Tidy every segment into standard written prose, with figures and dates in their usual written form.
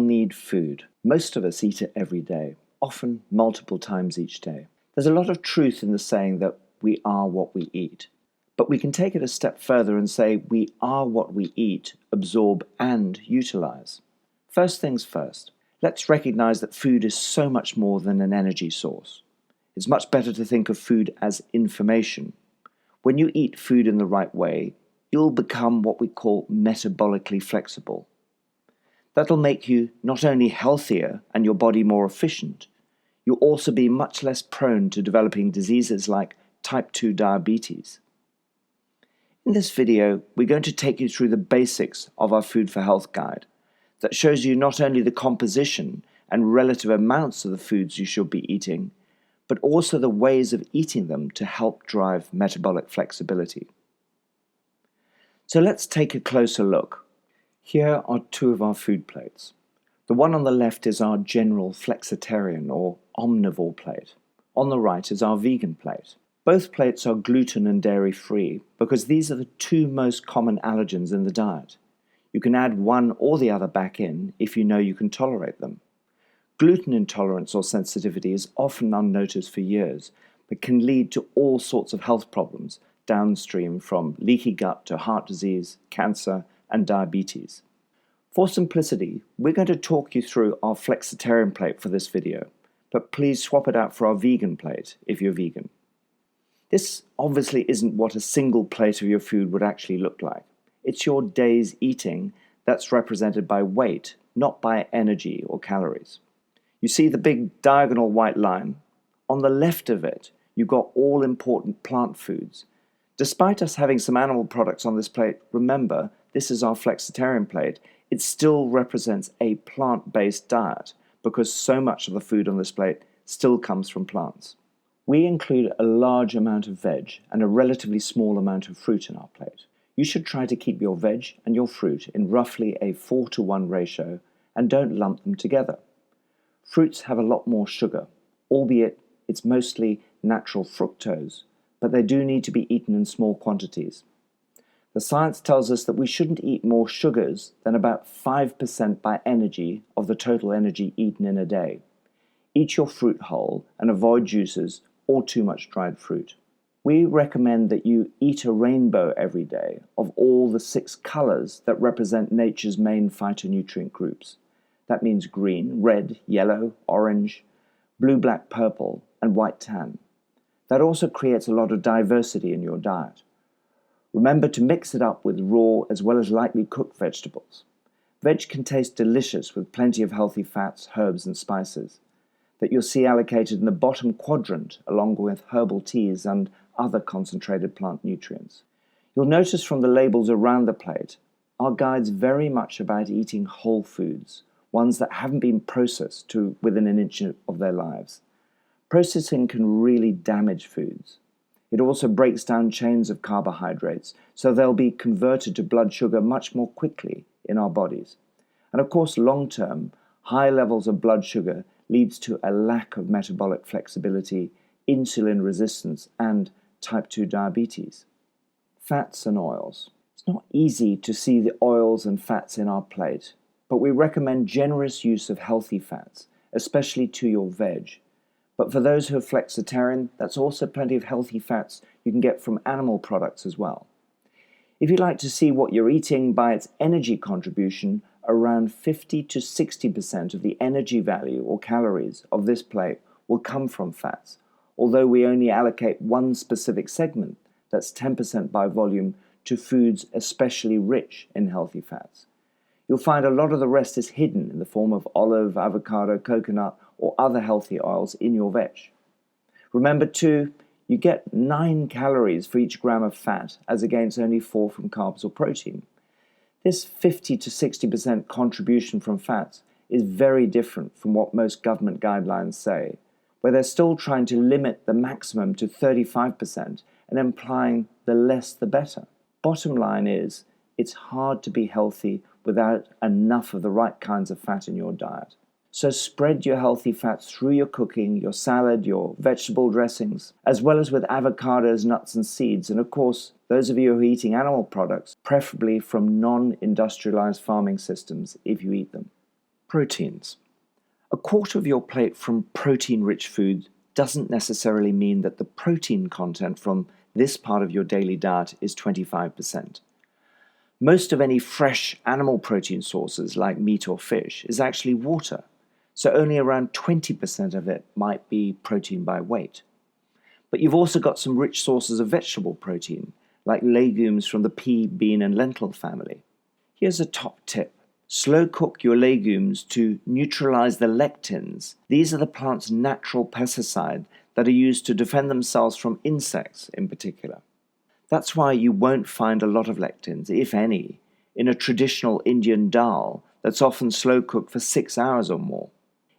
all need food. Most of us eat it every day, often multiple times each day. There's a lot of truth in the saying that we are what we eat. But we can take it a step further and say we are what we eat, absorb, and utilize. First things first, let's recognize that food is so much more than an energy source. It's much better to think of food as information. When you eat food in the right way, you'll become what we call metabolically flexible. That'll make you not only healthier and your body more efficient, you'll also be much less prone to developing diseases like type 2 diabetes. In this video, we're going to take you through the basics of our Food for Health guide that shows you not only the composition and relative amounts of the foods you should be eating, but also the ways of eating them to help drive metabolic flexibility. So let's take a closer look. Here are two of our food plates. The one on the left is our general flexitarian or omnivore plate. On the right is our vegan plate. Both plates are gluten and dairy free because these are the two most common allergens in the diet. You can add one or the other back in if you know you can tolerate them. Gluten intolerance or sensitivity is often unnoticed for years, but can lead to all sorts of health problems downstream from leaky gut to heart disease, cancer, and diabetes. For simplicity, we're going to talk you through our flexitarian plate for this video, but please swap it out for our vegan plate if you're vegan. This obviously isn't what a single plate of your food would actually look like. It's your day's eating that's represented by weight, not by energy or calories. You see the big diagonal white line? On the left of it, you've got all important plant foods. Despite us having some animal products on this plate, remember, this is our flexitarian plate. It still represents a plant-based diet because so much of the food on this plate still comes from plants. We include a large amount of veg and a relatively small amount of fruit in our plate. You should try to keep your veg and your fruit in roughly a 4:1 ratio and don't lump them together. Fruits have a lot more sugar, albeit it's mostly natural fructose, but they do need to be eaten in small quantities. The science tells us that we shouldn't eat more sugars than about 5% by energy of the total energy eaten in a day. Eat your fruit whole and avoid juices or too much dried fruit. We recommend that you eat a rainbow every day of all the 6 colors that represent nature's main phytonutrient groups. That means green, red, yellow, orange, blue, black, purple, and white tan. That also creates a lot of diversity in your diet. Remember to mix it up with raw as well as lightly cooked vegetables. Veg can taste delicious with plenty of healthy fats, herbs, and spices that you'll see allocated in the bottom quadrant along with herbal teas and other concentrated plant nutrients. You'll notice from the labels around the plate, our guide's very much about eating whole foods, ones that haven't been processed to within an inch of their lives. Processing can really damage foods. It also breaks down chains of carbohydrates, so they'll be converted to blood sugar much more quickly in our bodies. And of course, long-term, high levels of blood sugar leads to a lack of metabolic flexibility, insulin resistance, and type 2 diabetes. Fats and oils. It's not easy to see the oils and fats in our plate, but we recommend generous use of healthy fats, especially to your veg. But for those who are flexitarian, that's also plenty of healthy fats you can get from animal products as well. If you'd like to see what you're eating by its energy contribution, around 50 to 60% of the energy value or calories of this plate will come from fats, although we only allocate one specific segment, that's 10% by volume, to foods especially rich in healthy fats. You'll find a lot of the rest is hidden in the form of olive, avocado, coconut, or other healthy oils in your veg. Remember too, you get 9 calories for each gram of fat as against only 4 from carbs or protein. This 50 to 60% contribution from fats is very different from what most government guidelines say, where they're still trying to limit the maximum to 35% and implying the less the better. Bottom line is, it's hard to be healthy without enough of the right kinds of fat in your diet. So spread your healthy fats through your cooking, your salad, your vegetable dressings, as well as with avocados, nuts and seeds. And of course, those of you who are eating animal products, preferably from non-industrialized farming systems if you eat them. Proteins. A quarter of your plate from protein-rich food doesn't necessarily mean that the protein content from this part of your daily diet is 25%. Most of any fresh animal protein sources like meat or fish is actually water, so only around 20% of it might be protein by weight. But you've also got some rich sources of vegetable protein, like legumes from the pea, bean, and lentil family. Here's a top tip. Slow cook your legumes to neutralize the lectins. These are the plant's natural pesticide that are used to defend themselves from insects in particular. That's why you won't find a lot of lectins, if any, in a traditional Indian dal that's often slow cooked for 6 hours or more.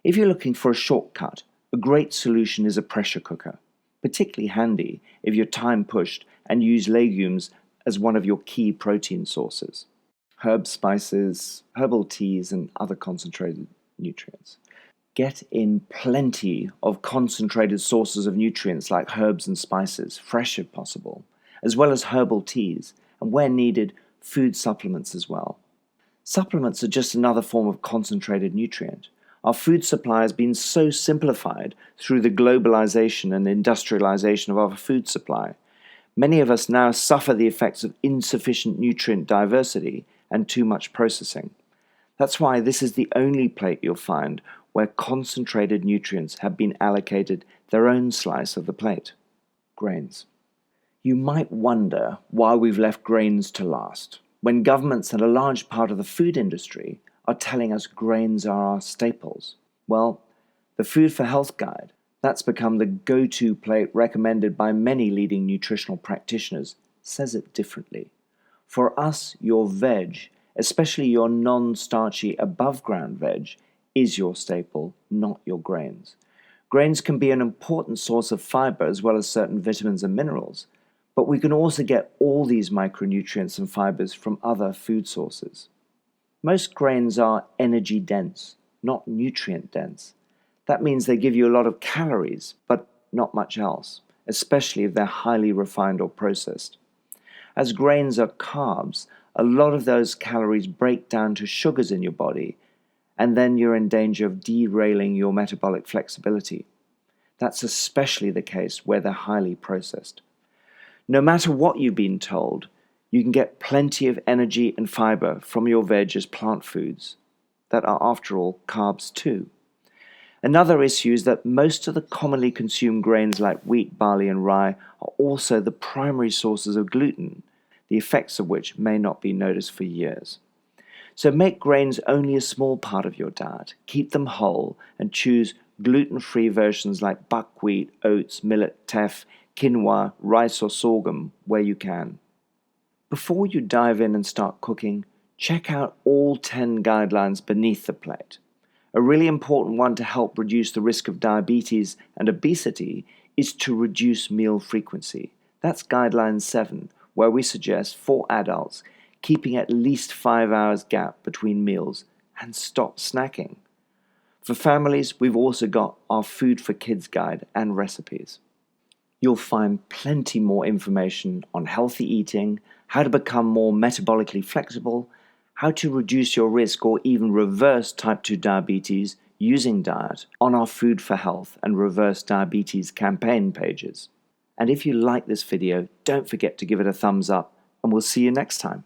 If you're looking for a shortcut, a great solution is a pressure cooker, particularly handy if you're time pushed and use legumes as one of your key protein sources. Herbs, spices, herbal teas, and other concentrated nutrients. Get in plenty of concentrated sources of nutrients like herbs and spices, fresh if possible, as well as herbal teas, and where needed, food supplements as well. Supplements are just another form of concentrated nutrient. Our food supply has been so simplified through the globalization and industrialization of our food supply. Many of us now suffer the effects of insufficient nutrient diversity and too much processing. That's why this is the only plate you'll find where concentrated nutrients have been allocated their own slice of the plate. Grains. You might wonder why we've left grains to last, when governments and a large part of the food industry are telling us grains are our staples. Well, the Food for Health Guide, that's become the go-to plate recommended by many leading nutritional practitioners, says it differently. For us, your veg, especially your non-starchy above-ground veg, is your staple, not your grains. Grains can be an important source of fiber as well as certain vitamins and minerals, but we can also get all these micronutrients and fibers from other food sources. Most grains are energy dense, not nutrient dense. That means they give you a lot of calories, but not much else, especially if they're highly refined or processed. As grains are carbs, a lot of those calories break down to sugars in your body, and then you're in danger of derailing your metabolic flexibility. That's especially the case where they're highly processed. No matter what you've been told, you can get plenty of energy and fiber from your veg as plant foods that are, after all, carbs too. Another issue is that most of the commonly consumed grains like wheat, barley, and rye are also the primary sources of gluten, the effects of which may not be noticed for years. So make grains only a small part of your diet, keep them whole, and choose gluten-free versions like buckwheat, oats, millet, teff, quinoa, rice, or sorghum where you can. Before you dive in and start cooking, check out all 10 guidelines beneath the plate. A really important one to help reduce the risk of diabetes and obesity is to reduce meal frequency. That's guideline 7, where we suggest for adults keeping at least 5 hours gap between meals and stop snacking. For families, we've also got our Food for Kids guide and recipes. You'll find plenty more information on healthy eating, how to become more metabolically flexible, how to reduce your risk or even reverse type 2 diabetes using diet on our Food for Health and Reverse Diabetes campaign pages. And if you like this video, don't forget to give it a thumbs up, and we'll see you next time.